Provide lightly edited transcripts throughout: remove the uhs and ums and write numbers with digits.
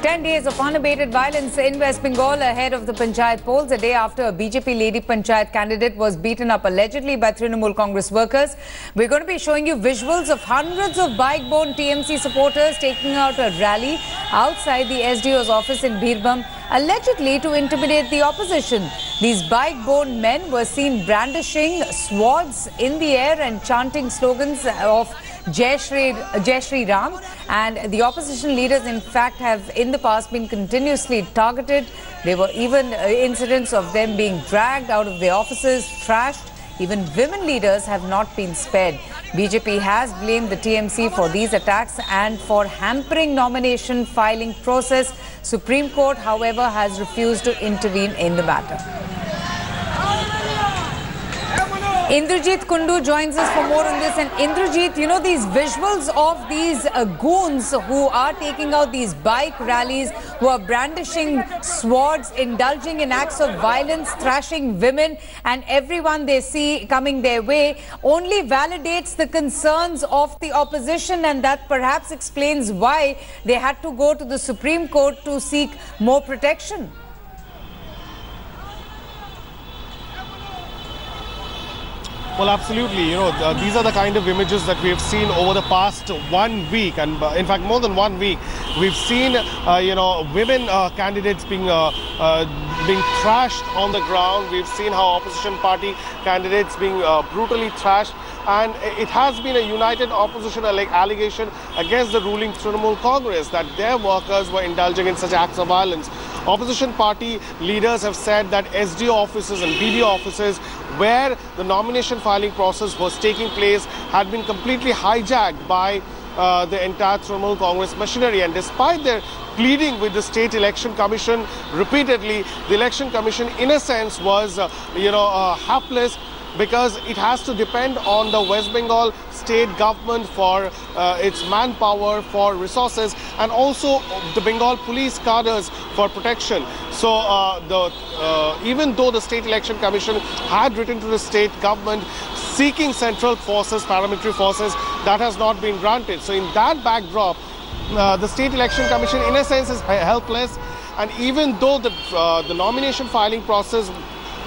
10 days of unabated violence in West Bengal ahead of the Panchayat polls, a day after a BJP lady Panchayat candidate was beaten up allegedly by Trinamool Congress workers. We're going to be showing you visuals of hundreds of bike-borne TMC supporters taking out a rally outside the SDO's office in Birbhum, allegedly to intimidate the opposition. These bike-borne men were seen brandishing swords in the air and chanting slogans of Jai Shri Ram, and the opposition leaders in fact have in the past been continuously targeted. There were even incidents of them being dragged out of their offices, thrashed. Even women leaders have not been spared. BJP has blamed the TMC for these attacks and for hampering nomination filing process. Supreme Court, however, has refused to intervene in the matter. Indrajit Kundu joins us for more on this. And Indrajit, you know, these visuals of these goons who are taking out these bike rallies, who are brandishing swords, indulging in acts of violence, thrashing women and everyone they see coming their way, only validates the concerns of the opposition, and that perhaps explains why they had to go to the Supreme Court to seek more protection. Well, absolutely. You know, these are the kind of images that we have seen over the past 1 week, and in fact, more than 1 week. We've seen, you know, women candidates being thrashed on the ground. We've seen how opposition party candidates being brutally thrashed. And it has been a united opposition allegation against the ruling Trinamool Congress that their workers were indulging in such acts of violence. Opposition party leaders have said that SDO offices and BDO offices where the nomination filing process was taking place had been completely hijacked by the entire Trinamool Congress machinery. And despite their pleading with the State Election Commission repeatedly, the Election Commission in a sense was, hapless, because it has to depend on the West Bengal state government for its manpower, for resources, and also the Bengal police cadres for protection. So even though the State Election Commission had written to the state government seeking central forces, paramilitary forces, that has not been granted. So in that backdrop, the State Election Commission in a sense is helpless. And even though the nomination filing process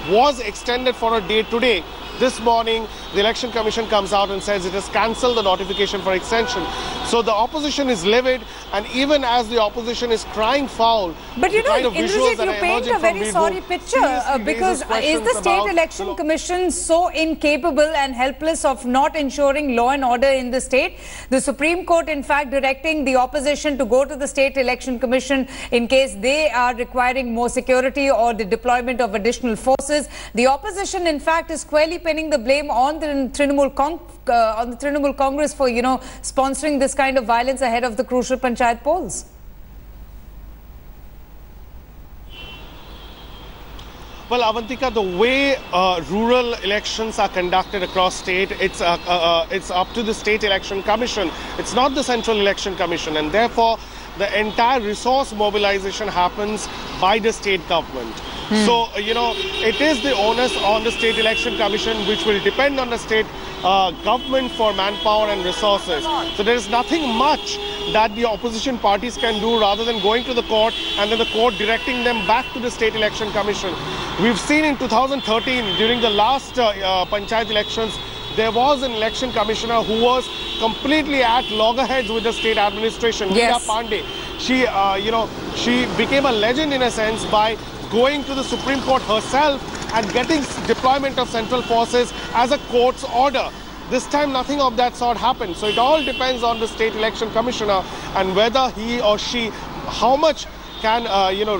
was extended for a day today, this morning, the Election Commission comes out and says it has cancelled the notification for extension. So the opposition is livid, and even as the opposition is crying foul, but you know, Indrajit, you paint a very sorry picture because is the State Election Commission so incapable and helpless of not ensuring law and order in the state? The Supreme Court, in fact, directing the opposition to go to the State Election Commission in case they are requiring more security or the deployment of additional forces. The opposition, in fact, is squarely pinning the blame on the Trinamool Congress for, you know, sponsoring this kind of violence ahead of the crucial Panchayat polls. Well, Avantika, the way rural elections are conducted across state, it's up to the State Election Commission. It's not the Central Election Commission, and therefore the entire resource mobilization happens by the state government. So, you know, it is the onus on the State Election Commission, which will depend on the state government for manpower and resources. So there is nothing much that the opposition parties can do rather than going to the court and then the court directing them back to the State Election Commission. We've seen in 2013, during the last Panchayat elections, there was an election commissioner who was completely at loggerheads with the state administration, yes. Meera Pandey. She became a legend in a sense by going to the Supreme Court herself and getting deployment of central forces as a court's order. This time nothing of that sort happened. So it all depends on the State Election Commissioner and whether he or she, how much can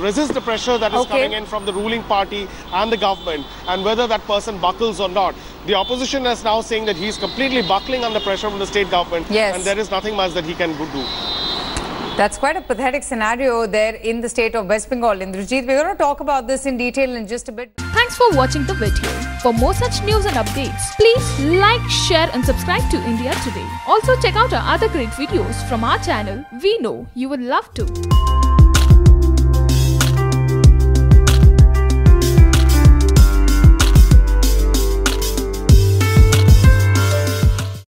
resist the pressure that is coming in from the ruling party and the government, and whether that person buckles or not. The opposition is now saying that he is completely buckling under pressure from the state government, and there is nothing much that he can do. That's quite a pathetic scenario there in the state of West Bengal. Indrajit, we're going to talk about this in detail in just a bit. Thanks for watching the video. For more such news and updates, please like, share and subscribe to India Today. Also check out our other great videos from our channel. We know you will love to.